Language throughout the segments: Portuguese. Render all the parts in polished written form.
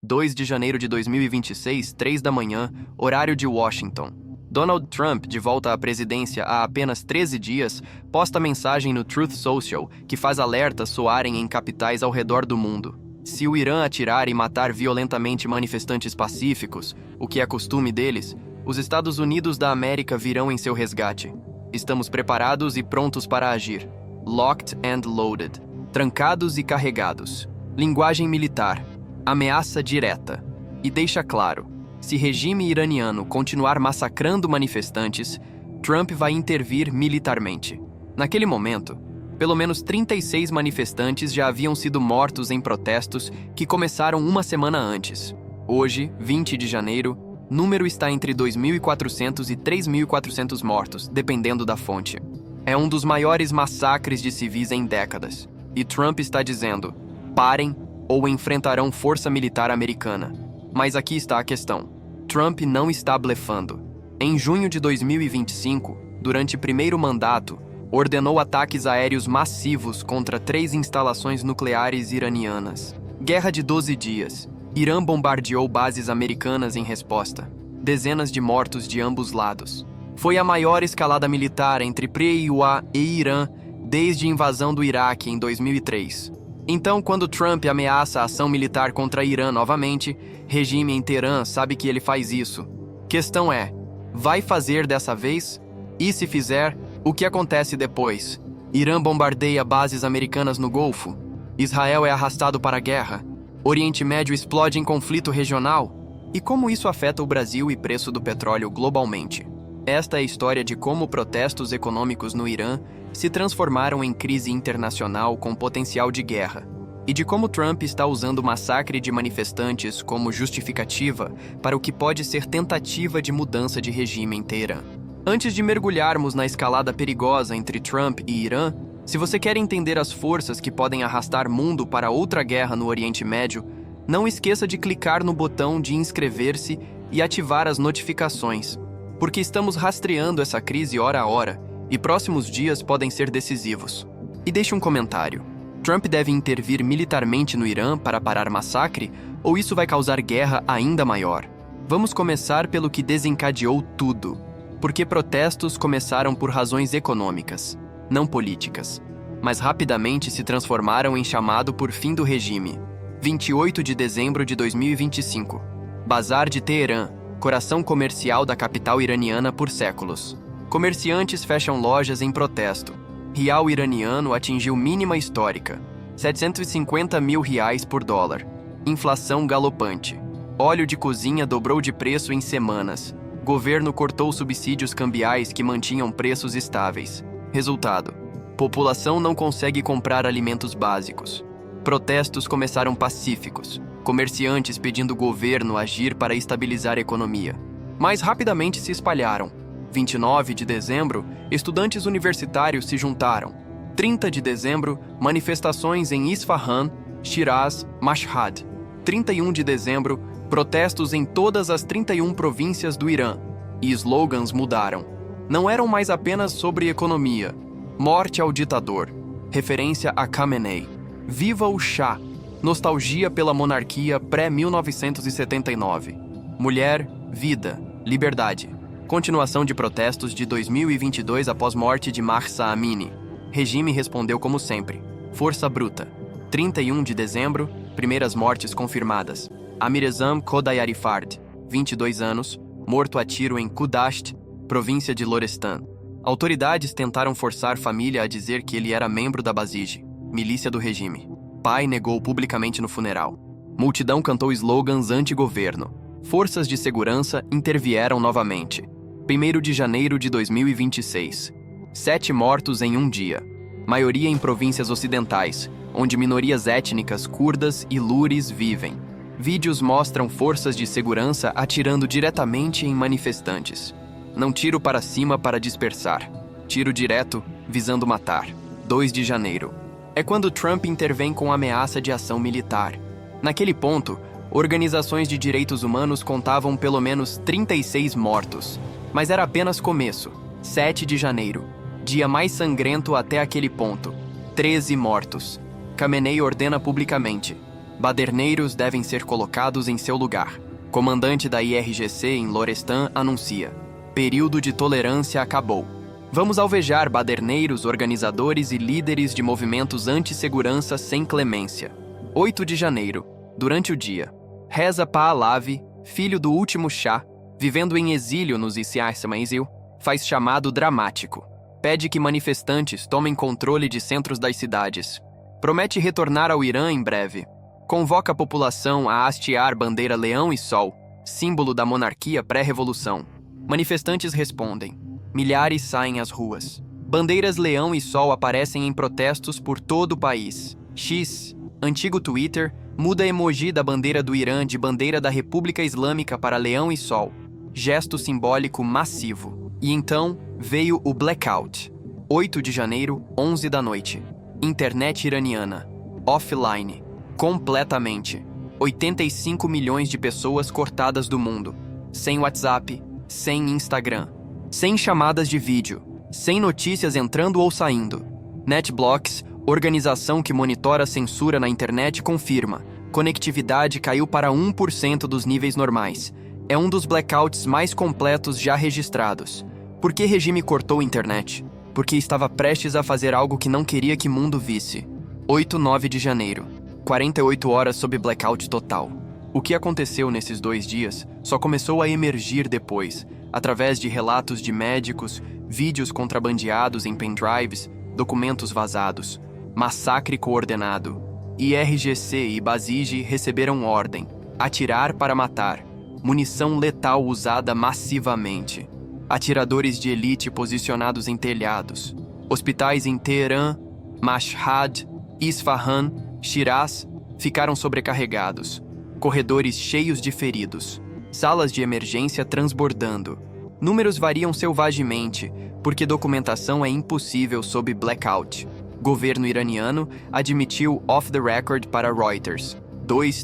2 de janeiro de 2026, 3 da manhã, horário de Washington. Donald Trump, de volta à presidência há apenas 13 dias, posta mensagem no Truth Social que faz alertas soarem em capitais ao redor do mundo. Se o Irã atirar e matar violentamente manifestantes pacíficos, o que é costume deles, os Estados Unidos da América virão em seu resgate. Estamos preparados e prontos para agir. Locked and loaded. Trancados e carregados. Linguagem militar. Ameaça direta. E deixa claro, se regime iraniano continuar massacrando manifestantes, Trump vai intervir militarmente. Naquele momento, pelo menos 36 manifestantes já haviam sido mortos em protestos que começaram uma semana antes. Hoje, 20 de janeiro, o número está entre 2.400 e 3.400 mortos, dependendo da fonte. É um dos maiores massacres de civis em décadas. E Trump está dizendo, parem ou enfrentarão força militar americana. Mas aqui está a questão. Trump não está blefando. Em junho de 2025, durante o primeiro mandato, ordenou ataques aéreos massivos contra 3 instalações nucleares iranianas. Guerra de 12 dias. Irã bombardeou bases americanas em resposta. Dezenas de mortos de ambos lados. Foi a maior escalada militar entre PRIUA e Irã desde a invasão do Iraque em 2003. Então, quando Trump ameaça a ação militar contra Irã novamente, regime em Teherã sabe que ele faz isso. Questão é, vai fazer dessa vez? E se fizer, o que acontece depois? Irã bombardeia bases americanas no Golfo? Israel é arrastado para a guerra? Oriente Médio explode em conflito regional? E como isso afeta o Brasil e preço do petróleo globalmente? Esta é a história de como protestos econômicos no Irã se transformaram em crise internacional com potencial de guerra, e de como Trump está usando o massacre de manifestantes como justificativa para o que pode ser tentativa de mudança de regime em Teherã. Antes de mergulharmos na escalada perigosa entre Trump e Irã, se você quer entender as forças que podem arrastar o mundo para outra guerra no Oriente Médio, não esqueça de clicar no botão de inscrever-se e ativar as notificações, porque estamos rastreando essa crise hora a hora e próximos dias podem ser decisivos. E deixe um comentário. Trump deve intervir militarmente no Irã para parar massacre ou isso vai causar guerra ainda maior? Vamos começar pelo que desencadeou tudo. Porque protestos começaram por razões econômicas, não políticas, mas rapidamente se transformaram em chamado por fim do regime. 28 de dezembro de 2025. Bazar de Teherã, coração comercial da capital iraniana por séculos. Comerciantes fecham lojas em protesto. Real iraniano atingiu mínima histórica, 750 mil reais por dólar. Inflação galopante. Óleo de cozinha dobrou de preço em semanas. Governo cortou subsídios cambiais que mantinham preços estáveis. Resultado: população não consegue comprar alimentos básicos. Protestos começaram pacíficos. Comerciantes pedindo o governo agir para estabilizar a economia. Mas rapidamente se espalharam. 29 de dezembro, estudantes universitários se juntaram. 30 de dezembro, manifestações em Isfahan, Shiraz, Mashhad. 31 de dezembro, protestos em todas as 31 províncias do Irã. E slogans mudaram. Não eram mais apenas sobre economia. Morte ao ditador. Referência a Khamenei. Viva o Shah. Nostalgia pela monarquia pré-1979. Mulher, vida, liberdade. Continuação de protestos de 2022 após morte de Mahsa Amini. Regime respondeu como sempre. Força bruta. 31 de dezembro, primeiras mortes confirmadas. Amirezam Kodayarifard, 22 anos, morto a tiro em Kudasht, província de Lorestan. Autoridades tentaram forçar família a dizer que ele era membro da Basij, milícia do regime. Pai negou publicamente no funeral. Multidão cantou slogans anti-governo. Forças de segurança intervieram novamente. 1º de janeiro de 2026. 7 mortos em um dia. Maioria em províncias ocidentais, onde minorias étnicas curdas e lures vivem. Vídeos mostram forças de segurança atirando diretamente em manifestantes. Não tiro para cima para dispersar. Tiro direto, visando matar. 2 de janeiro. É quando Trump intervém com ameaça de ação militar. Naquele ponto, organizações de direitos humanos contavam pelo menos 36 mortos. Mas era apenas começo. 7 de janeiro. Dia mais sangrento até aquele ponto. 13 mortos. Khamenei ordena publicamente. Baderneiros devem ser colocados em seu lugar. Comandante da IRGC em Lorestan anuncia: período de tolerância acabou. Vamos alvejar baderneiros, organizadores e líderes de movimentos anti-segurança sem clemência. 8 de janeiro. Durante o dia, Reza Pahlavi, filho do último Shah, vivendo em exílio nos Isiarsamaisil, faz chamado dramático. Pede que manifestantes tomem controle de centros das cidades. Promete retornar ao Irã em breve. Convoca a população a hastear bandeira leão e sol, símbolo da monarquia pré-revolução. Manifestantes respondem. Milhares saem às ruas. Bandeiras leão e sol aparecem em protestos por todo o país. X, antigo Twitter, muda emoji da bandeira do Irã de bandeira da República Islâmica para leão e sol. Gesto simbólico massivo. E então veio o blackout. 8 de janeiro, 11 da noite. Internet iraniana. Offline. Completamente. 85 milhões de pessoas cortadas do mundo. Sem WhatsApp, sem Instagram. Sem chamadas de vídeo, sem notícias entrando ou saindo. NetBlocks, organização que monitora a censura na internet, confirma: conectividade caiu para 1% dos níveis normais. É um dos blackouts mais completos já registrados. Por que regime cortou a internet? Porque estava prestes a fazer algo que não queria que o mundo visse. 9 de janeiro. 48 horas sob blackout total. O que aconteceu nesses 2 dias só começou a emergir depois, através de relatos de médicos, vídeos contrabandeados em pendrives, documentos vazados. Massacre coordenado. IRGC e Basij receberam ordem: atirar para matar. Munição letal usada massivamente. Atiradores de elite posicionados em telhados. Hospitais em Teherã, Mashhad, Isfahan, Shiraz ficaram sobrecarregados. Corredores cheios de feridos. Salas de emergência transbordando. Números variam selvagemente, porque documentação é impossível sob blackout. Governo iraniano admitiu off the record para Reuters.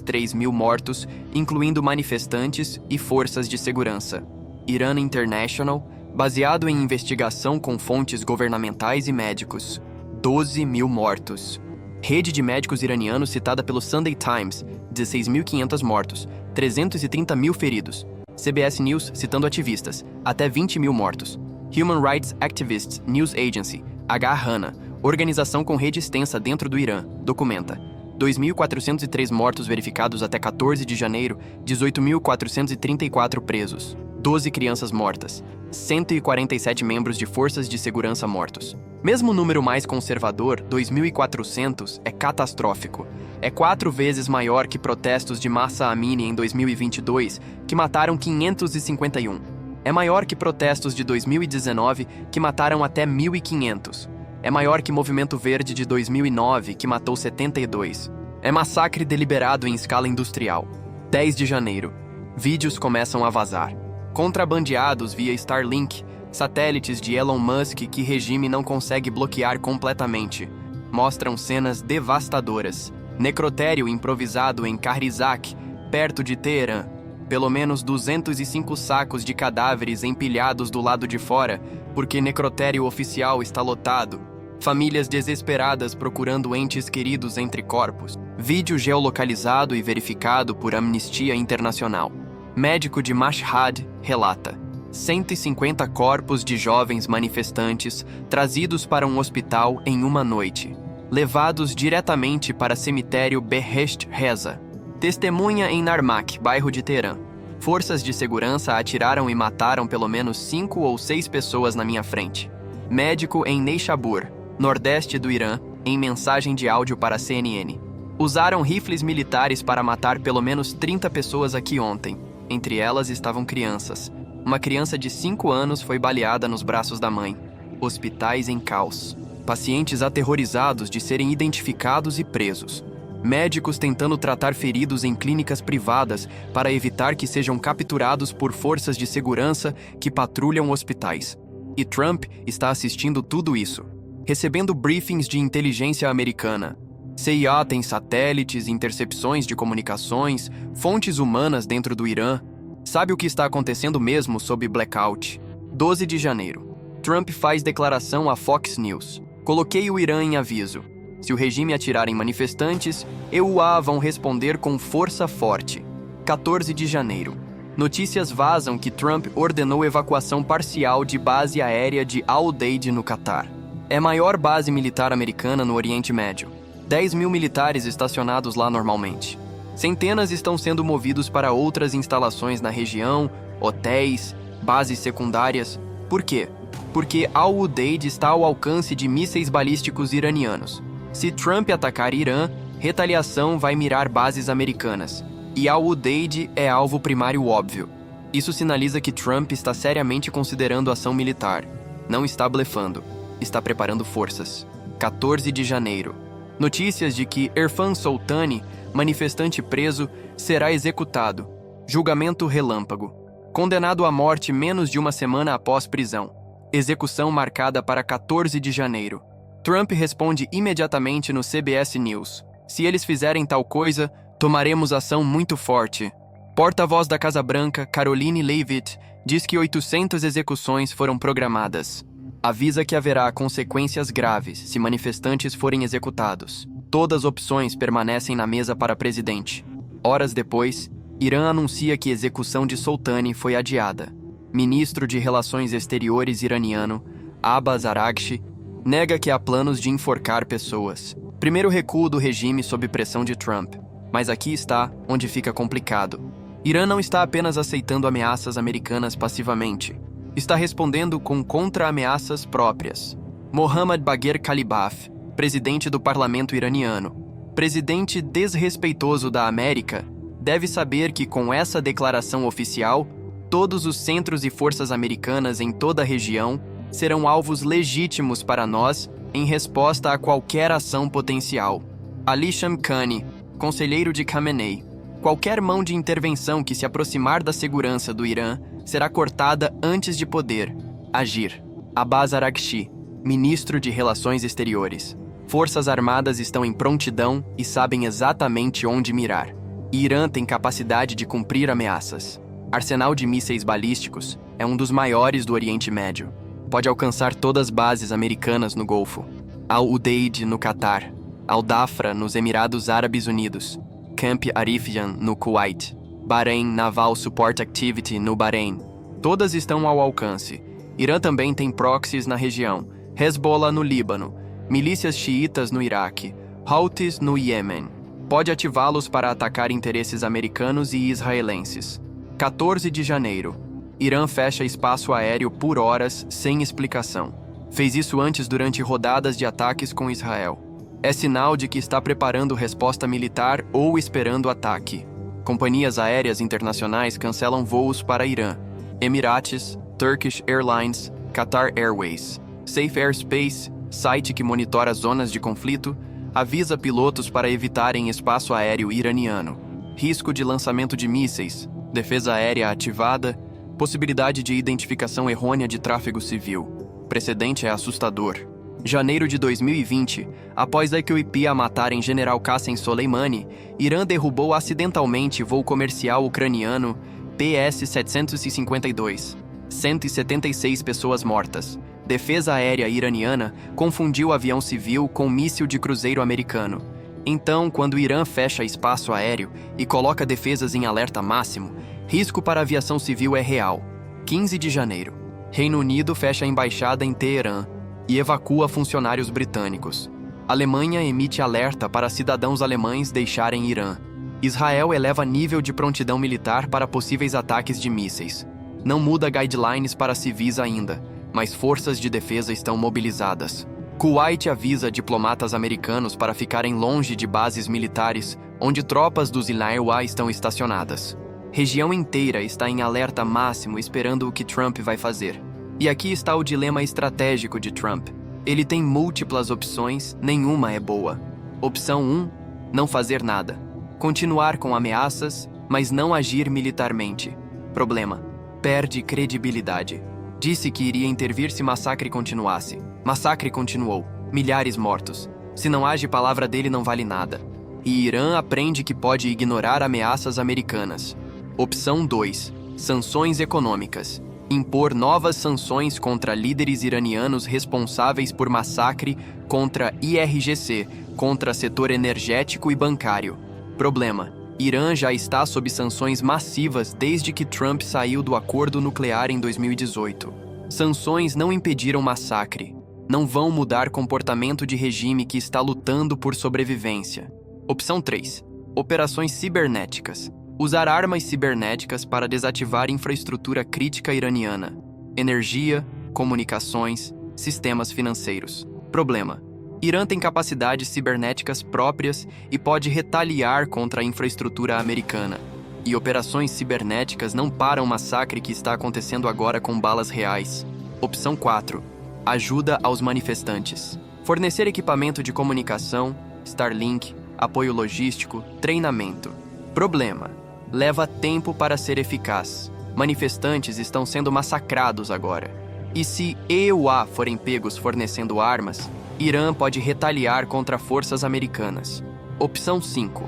3 mil mortos, incluindo manifestantes e forças de segurança. Iran International, baseado em investigação com fontes governamentais e médicos. 12 mil mortos. Rede de médicos iranianos citada pelo Sunday Times, 16.500 mortos, 330 mil feridos. CBS News citando ativistas, até 20 mil mortos. Human Rights Activists News Agency, HRANA, organização com rede extensa dentro do Irã, documenta. 2.403 mortos verificados até 14 de janeiro, 18.434 presos. 12 crianças mortas, 147 membros de forças de segurança mortos. Mesmo o número mais conservador, 2.400, é catastrófico. É 4 vezes maior que protestos de Mahsa Amini em 2022, que mataram 551. É maior que protestos de 2019, que mataram até 1.500. É maior que Movimento Verde de 2009, que matou 72. É massacre deliberado em escala industrial. 10 de janeiro. Vídeos começam a vazar. Contrabandeados via Starlink, satélites de Elon Musk que regime não consegue bloquear completamente. Mostram cenas devastadoras. Necrotério improvisado em Kahrizak, perto de Teherã. Pelo menos 205 sacos de cadáveres empilhados do lado de fora, porque necrotério oficial está lotado. Famílias desesperadas procurando entes queridos entre corpos. Vídeo geolocalizado e verificado por Amnistia Internacional. Médico de Mashhad relata: 150 corpos de jovens manifestantes trazidos para um hospital em uma noite, levados diretamente para cemitério Behesht Reza. Testemunha em Narmak, bairro de Teherã. Forças de segurança atiraram e mataram pelo menos 5 ou 6 pessoas na minha frente. Médico em Neishabur, nordeste do Irã, em mensagem de áudio para a CNN. Usaram rifles militares para matar pelo menos 30 pessoas aqui ontem. Entre elas estavam crianças. Uma criança de 5 anos foi baleada nos braços da mãe. Hospitais em caos. Pacientes aterrorizados de serem identificados e presos. Médicos tentando tratar feridos em clínicas privadas para evitar que sejam capturados por forças de segurança que patrulham hospitais. E Trump está assistindo tudo isso, recebendo briefings de inteligência americana. CIA tem satélites, intercepções de comunicações, fontes humanas dentro do Irã. Sabe o que está acontecendo mesmo sob blackout? 12 de janeiro. Trump faz declaração à Fox News. Coloquei o Irã em aviso. Se o regime atirar em manifestantes, EUA vão responder com força forte. 14 de janeiro. Notícias vazam que Trump ordenou evacuação parcial de base aérea de Al-Udeid no Catar. É a maior base militar americana no Oriente Médio. 10 mil militares estacionados lá normalmente. Centenas estão sendo movidos para outras instalações na região, hotéis, bases secundárias. Por quê? Porque Al-Udeid está ao alcance de mísseis balísticos iranianos. Se Trump atacar Irã, retaliação vai mirar bases americanas. E Al-Udeid é alvo primário óbvio. Isso sinaliza que Trump está seriamente considerando ação militar. Não está blefando. Está preparando forças. 14 de janeiro. Notícias de que Irfan Soltani, manifestante preso, será executado. Julgamento relâmpago. Condenado à morte menos de uma semana após prisão. Execução marcada para 14 de janeiro. Trump responde imediatamente no CBS News. Se eles fizerem tal coisa, tomaremos ação muito forte. Porta-voz da Casa Branca, Caroline Leavitt, diz que 800 execuções foram programadas. Avisa que haverá consequências graves se manifestantes forem executados. Todas as opções permanecem na mesa para presidente. Horas depois, Irã anuncia que a execução de Soltani foi adiada. Ministro de Relações Exteriores iraniano, Abbas Araghchi, nega que há planos de enforcar pessoas. Primeiro recuo do regime sob pressão de Trump. Mas aqui está onde fica complicado. Irã não está apenas aceitando ameaças americanas passivamente. Está respondendo com contra-ameaças próprias. Mohammad Bagher Khalibaf, presidente do parlamento iraniano, presidente desrespeitoso da América, deve saber que com essa declaração oficial, todos os centros e forças americanas em toda a região serão alvos legítimos para nós em resposta a qualquer ação potencial. Ali Shamkhani, conselheiro de Khamenei, qualquer mão de intervenção que se aproximar da segurança do Irã será cortada antes de poder agir. Abbas Araghchi, ministro de Relações Exteriores. Forças armadas estão em prontidão e sabem exatamente onde mirar. Irã tem capacidade de cumprir ameaças. Arsenal de mísseis balísticos é um dos maiores do Oriente Médio. Pode alcançar todas as bases americanas no Golfo. Al-Udeid no Catar. Al-Dhafra nos Emirados Árabes Unidos. Camp Arifjan no Kuwait. Bahrein Naval Support Activity no Bahrein. Todas estão ao alcance. Irã também tem proxies na região. Hezbollah no Líbano. Milícias xiitas no Iraque. Houthis no Iêmen. Pode ativá-los para atacar interesses americanos e israelenses. 14 de janeiro. Irã fecha espaço aéreo por horas sem explicação. Fez isso antes durante rodadas de ataques com Israel. É sinal de que está preparando resposta militar ou esperando ataque. Companhias aéreas internacionais cancelam voos para Irã. Emirates, Turkish Airlines, Qatar Airways. Safe Airspace, site que monitora zonas de conflito, avisa pilotos para evitarem espaço aéreo iraniano. Risco de lançamento de mísseis, defesa aérea ativada, possibilidade de identificação errônea de tráfego civil. Precedente é assustador. Janeiro de 2020, após a Equipe matarem General Qasem Soleimani, Irã derrubou acidentalmente voo comercial ucraniano PS-752. 176 pessoas mortas. Defesa aérea iraniana confundiu avião civil com míssil de cruzeiro americano. Então, quando o Irã fecha espaço aéreo e coloca defesas em alerta máximo, risco para a aviação civil é real. 15 de janeiro. Reino Unido fecha a embaixada em Teherã e evacua funcionários britânicos. Alemanha emite alerta para cidadãos alemães deixarem Irã. Israel eleva nível de prontidão militar para possíveis ataques de mísseis. Não muda guidelines para civis ainda, mas forças de defesa estão mobilizadas. Kuwait avisa diplomatas americanos para ficarem longe de bases militares onde tropas dos INAIWA estão estacionadas. Região inteira está em alerta máximo esperando o que Trump vai fazer. E aqui está o dilema estratégico de Trump. Ele tem múltiplas opções, nenhuma é boa. Opção 1, não fazer nada. Continuar com ameaças, mas não agir militarmente. Problema, perde credibilidade. Disse que iria intervir se massacre continuasse. Massacre continuou. Milhares mortos. Se não age, palavra dele não vale nada. E Irã aprende que pode ignorar ameaças americanas. Opção 2. Sanções econômicas. impor novas sanções contra líderes iranianos responsáveis por massacre contra IRGC, contra setor energético e bancário. Problema: Irã já está sob sanções massivas desde que Trump saiu do acordo nuclear em 2018. Sanções não impediram massacre. Não vão mudar comportamento de regime que está lutando por sobrevivência. Opção 3. Operações cibernéticas. Usar armas cibernéticas para desativar infraestrutura crítica iraniana. Energia, comunicações, sistemas financeiros. Problema: Irã tem capacidades cibernéticas próprias e pode retaliar contra a infraestrutura americana. E operações cibernéticas não param o massacre que está acontecendo agora com balas reais. Opção 4. Ajuda aos manifestantes. Fornecer equipamento de comunicação, Starlink, apoio logístico, treinamento. Problema: leva tempo para ser eficaz. Manifestantes estão sendo massacrados agora. E se EUA forem pegos fornecendo armas, Irã pode retaliar contra forças americanas. Opção 5.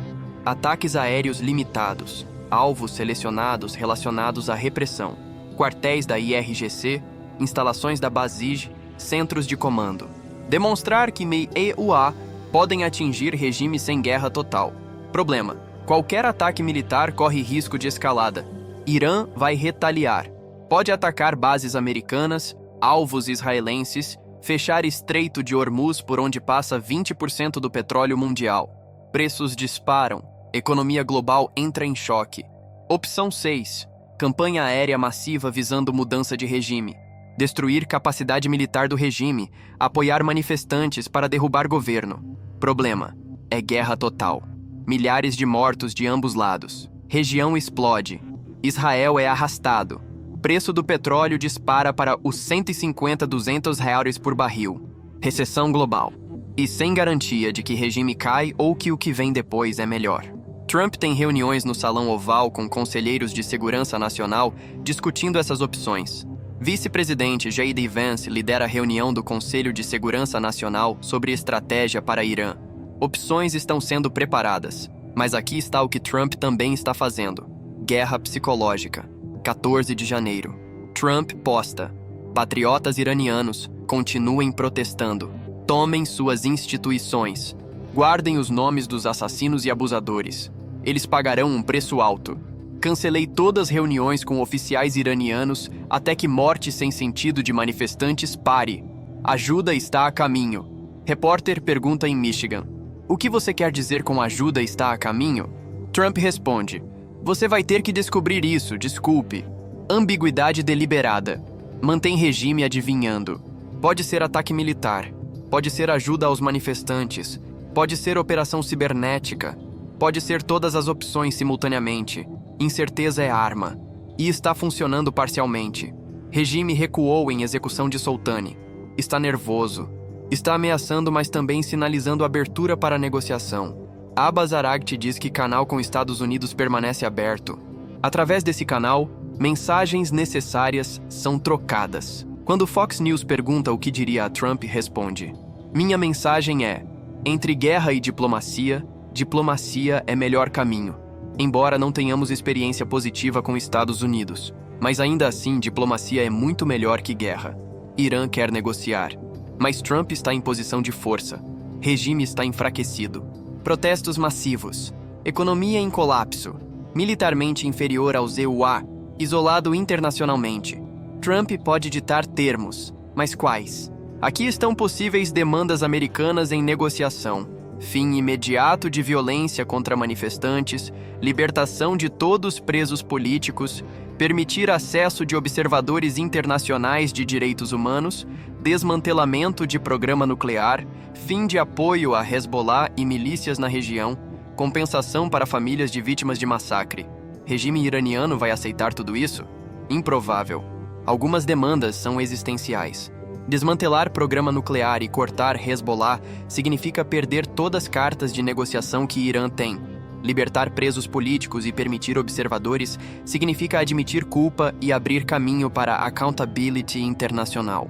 Ataques aéreos limitados. Alvos selecionados relacionados à repressão. Quartéis da IRGC, instalações da Basij, centros de comando. Demonstrar que EUA podem atingir regime sem guerra total. Problema: qualquer ataque militar corre risco de escalada. Irã vai retaliar. Pode atacar bases americanas, alvos israelenses, fechar Estreito de Hormuz por onde passa 20% do petróleo mundial. Preços disparam. Economia global entra em choque. Opção 6. Campanha aérea massiva visando mudança de regime. Destruir capacidade militar do regime. Apoiar manifestantes para derrubar governo. Problema: é guerra total. Milhares de mortos de ambos lados. Região explode. Israel é arrastado. Preço do petróleo dispara para os 150-200 reais por barril. Recessão global. E sem garantia de que regime cai ou que o que vem depois é melhor. Trump tem reuniões no Salão Oval com conselheiros de segurança nacional discutindo essas opções. Vice-presidente J.D. Vance lidera a reunião do Conselho de Segurança Nacional sobre estratégia para Irã. Opções estão sendo preparadas, mas aqui está o que Trump também está fazendo. Guerra psicológica. 14 de janeiro. Trump posta: patriotas iranianos, continuem protestando. Tomem suas instituições. Guardem os nomes dos assassinos e abusadores. Eles pagarão um preço alto. Cancelei todas as reuniões com oficiais iranianos até que morte sem sentido de manifestantes pare. Ajuda está a caminho. Repórter pergunta em Michigan: o que você quer dizer com ajuda está a caminho? Trump responde: você vai ter que descobrir isso, desculpe. Ambiguidade deliberada. Mantém regime adivinhando. Pode ser ataque militar. Pode ser ajuda aos manifestantes. Pode ser operação cibernética. Pode ser todas as opções simultaneamente. Incerteza é arma. E está funcionando parcialmente. Regime recuou em execução de Soleimani. Está nervoso. Está ameaçando, mas também sinalizando abertura para negociação. Abbas Araghchi diz que canal com Estados Unidos permanece aberto. Através desse canal, mensagens necessárias são trocadas. Quando Fox News pergunta o que diria a Trump, responde: minha mensagem é: entre guerra e diplomacia, diplomacia é melhor caminho. Embora não tenhamos experiência positiva com Estados Unidos, mas ainda assim diplomacia é muito melhor que guerra. Irã quer negociar, mas Trump está em posição de força. Regime está enfraquecido. Protestos massivos. Economia em colapso. Militarmente inferior aos EUA, isolado internacionalmente. Trump pode ditar termos, mas quais? Aqui estão possíveis demandas americanas em negociação. Fim imediato de violência contra manifestantes, libertação de todos presos políticos, permitir acesso de observadores internacionais de direitos humanos, desmantelamento de programa nuclear, fim de apoio a Hezbollah e milícias na região, compensação para famílias de vítimas de massacre. Regime iraniano vai aceitar tudo isso? Improvável. Algumas demandas são existenciais. Desmantelar programa nuclear e cortar Hezbollah significa perder todas as cartas de negociação que Irã tem. Libertar presos políticos e permitir observadores significa admitir culpa e abrir caminho para accountability internacional.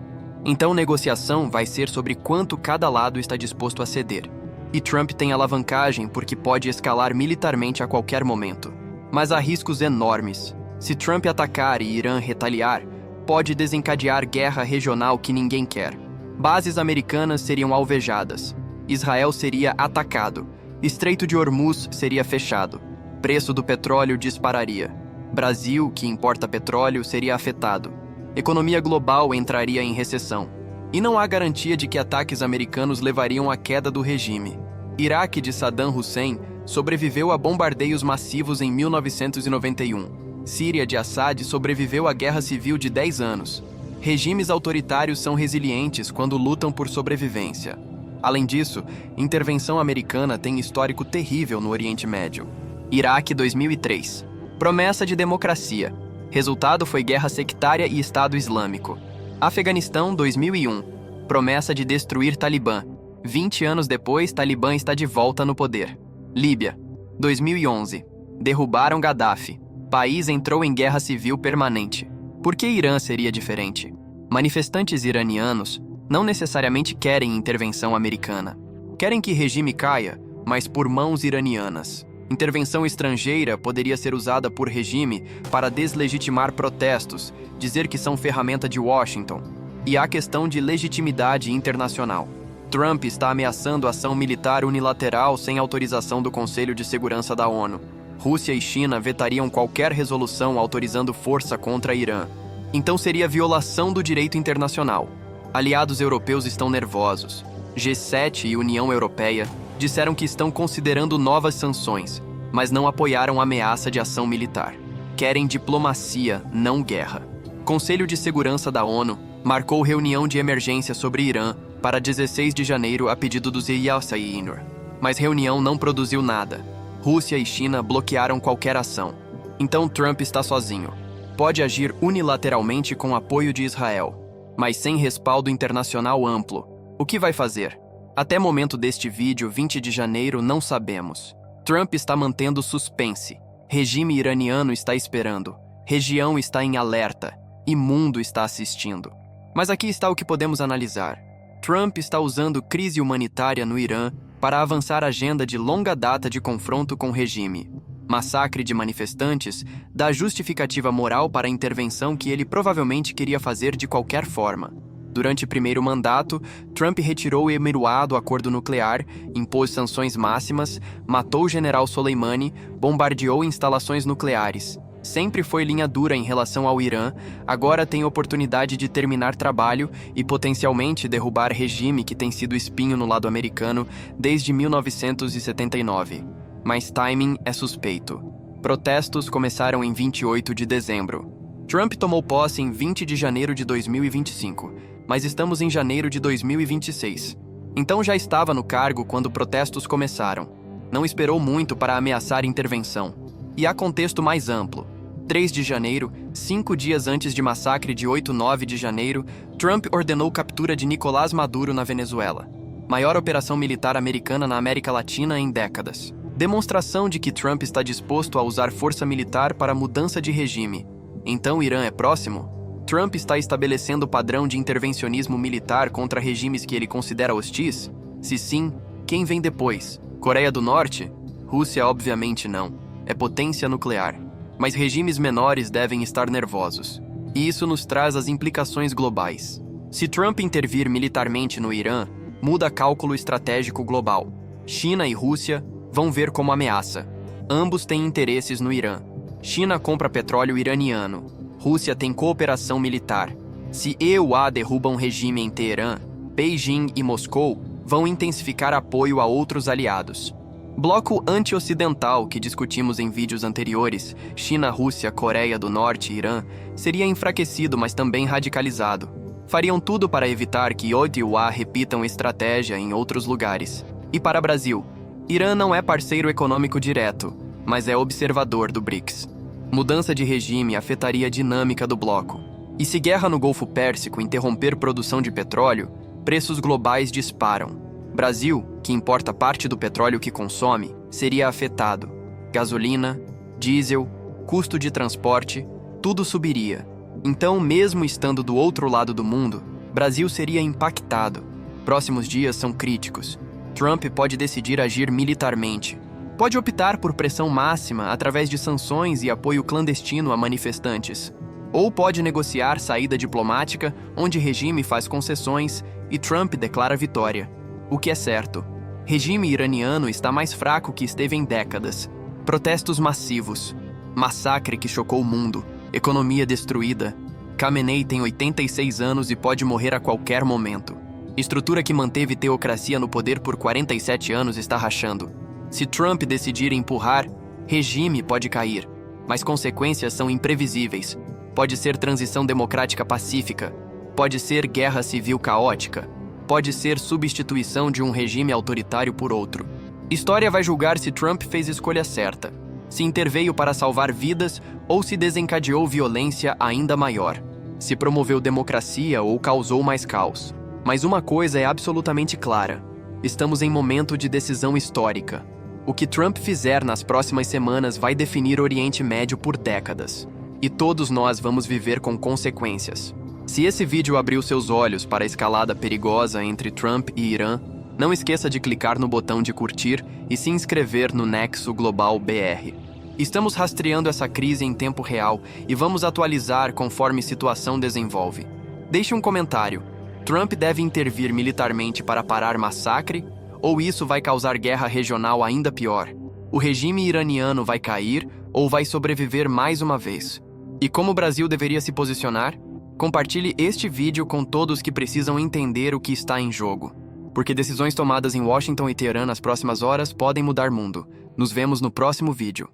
Então, negociação vai ser sobre quanto cada lado está disposto a ceder. E Trump tem alavancagem porque pode escalar militarmente a qualquer momento. Mas há riscos enormes. Se Trump atacar e Irã retaliar, pode desencadear guerra regional que ninguém quer. Bases americanas seriam alvejadas. Israel seria atacado. Estreito de Hormuz seria fechado. Preço do petróleo dispararia. Brasil, que importa petróleo, seria afetado. Economia global entraria em recessão. E não há garantia de que ataques americanos levariam à queda do regime. Iraque de Saddam Hussein sobreviveu a bombardeios massivos em 1991. Síria de Assad sobreviveu à guerra civil de 10 anos. Regimes autoritários são resilientes quando lutam por sobrevivência. Além disso, intervenção americana tem histórico terrível no Oriente Médio. Iraque 2003. Promessa de democracia. Resultado foi guerra sectária e Estado Islâmico. Afeganistão 2001. Promessa de destruir Talibã. 20 anos depois, Talibã está de volta no poder. Líbia 2011. Derrubaram Gaddafi. País entrou em guerra civil permanente. Por que Irã seria diferente? Manifestantes iranianos não necessariamente querem intervenção americana. Querem que regime caia, mas por mãos iranianas. Intervenção estrangeira poderia ser usada por regime para deslegitimar protestos, dizer que são ferramenta de Washington. E há questão de legitimidade internacional. Trump está ameaçando ação militar unilateral sem autorização do Conselho de Segurança da ONU. Rússia e China vetariam qualquer resolução autorizando força contra Irã. Então seria violação do direito internacional. Aliados europeus estão nervosos. G7 e União Europeia disseram que estão considerando novas sanções, mas não apoiaram a ameaça de ação militar. Querem diplomacia, não guerra. Conselho de Segurança da ONU marcou reunião de emergência sobre Irã para 16 de janeiro a pedido dos Yasser, mas reunião não produziu nada. Rússia e China bloquearam qualquer ação. Então Trump está sozinho. Pode agir unilateralmente com apoio de Israel, mas sem respaldo internacional amplo. O que vai fazer? Até momento deste vídeo, 20 de janeiro, não sabemos. Trump está mantendo suspense. Regime iraniano está esperando. Região está em alerta. E mundo está assistindo. Mas aqui está o que podemos analisar. Trump está usando crise humanitária no Irã para avançar a agenda de longa data de confronto com o regime. Massacre de manifestantes dá justificativa moral para a intervenção que ele provavelmente queria fazer de qualquer forma. Durante o primeiro mandato, Trump retirou o Emiruá do acordo nuclear, impôs sanções máximas, matou o general Soleimani, bombardeou instalações nucleares. Sempre foi linha dura em relação ao Irã, agora tem oportunidade de terminar trabalho e potencialmente derrubar regime que tem sido espinho no lado americano desde 1979. Mas timing é suspeito. Protestos começaram em 28 de dezembro. Trump tomou posse em 20 de janeiro de 2025, mas estamos em janeiro de 2026. Então já estava no cargo quando protestos começaram. Não esperou muito para ameaçar intervenção. E há contexto mais amplo. 3 de janeiro, 5 dias antes de massacre de 8-9 de janeiro, Trump ordenou captura de Nicolás Maduro na Venezuela. Maior operação militar americana na América Latina em décadas. Demonstração de que Trump está disposto a usar força militar para mudança de regime. Então Irã é próximo? Trump está estabelecendo padrão de intervencionismo militar contra regimes que ele considera hostis? Se sim, quem vem depois? Coreia do Norte? Rússia obviamente não. É potência nuclear. Mas regimes menores devem estar nervosos. E isso nos traz as implicações globais. Se Trump intervir militarmente no Irã, muda cálculo estratégico global. China e Rússia vão ver como ameaça. Ambos têm interesses no Irã. China compra petróleo iraniano. Rússia tem cooperação militar. Se EUA derrubam regime em Teherã, Beijing e Moscou vão intensificar apoio a outros aliados. Bloco anti-ocidental que discutimos em vídeos anteriores, China, Rússia, Coreia do Norte e Irã, seria enfraquecido, mas também radicalizado. Fariam tudo para evitar que EUA repitam estratégia em outros lugares. E para Brasil, Irã não é parceiro econômico direto, mas é observador do BRICS. Mudança de regime afetaria a dinâmica do bloco. E se guerra no Golfo Pérsico interromper produção de petróleo, preços globais disparam. Brasil, que importa parte do petróleo que consome, seria afetado. Gasolina, diesel, custo de transporte, tudo subiria. Então, mesmo estando do outro lado do mundo, Brasil seria impactado. Próximos dias são críticos. Trump pode decidir agir militarmente. Pode optar por pressão máxima através de sanções e apoio clandestino a manifestantes. Ou pode negociar saída diplomática, onde regime faz concessões e Trump declara vitória. O que é certo? Regime iraniano está mais fraco que esteve em décadas. Protestos massivos. Massacre que chocou o mundo. Economia destruída. Khamenei tem 86 anos e pode morrer a qualquer momento. Estrutura que manteve teocracia no poder por 47 anos está rachando. Se Trump decidir empurrar, regime pode cair. Mas consequências são imprevisíveis. Pode ser transição democrática pacífica. Pode ser guerra civil caótica. Pode ser substituição de um regime autoritário por outro. História vai julgar se Trump fez escolha certa, se interveio para salvar vidas ou se desencadeou violência ainda maior, se promoveu democracia ou causou mais caos. Mas uma coisa é absolutamente clara: estamos em momento de decisão histórica. O que Trump fizer nas próximas semanas vai definir o Oriente Médio por décadas. E todos nós vamos viver com consequências. Se esse vídeo abriu seus olhos para a escalada perigosa entre Trump e Irã, não esqueça de clicar no botão de curtir e se inscrever no Nexo Global BR. Estamos rastreando essa crise em tempo real e vamos atualizar conforme situação desenvolve. Deixe um comentário. Trump deve intervir militarmente para parar massacre? Ou isso vai causar guerra regional ainda pior? O regime iraniano vai cair ou vai sobreviver mais uma vez? E como o Brasil deveria se posicionar? Compartilhe este vídeo com todos que precisam entender o que está em jogo. Porque decisões tomadas em Washington e Teherã nas próximas horas podem mudar o mundo. Nos vemos no próximo vídeo.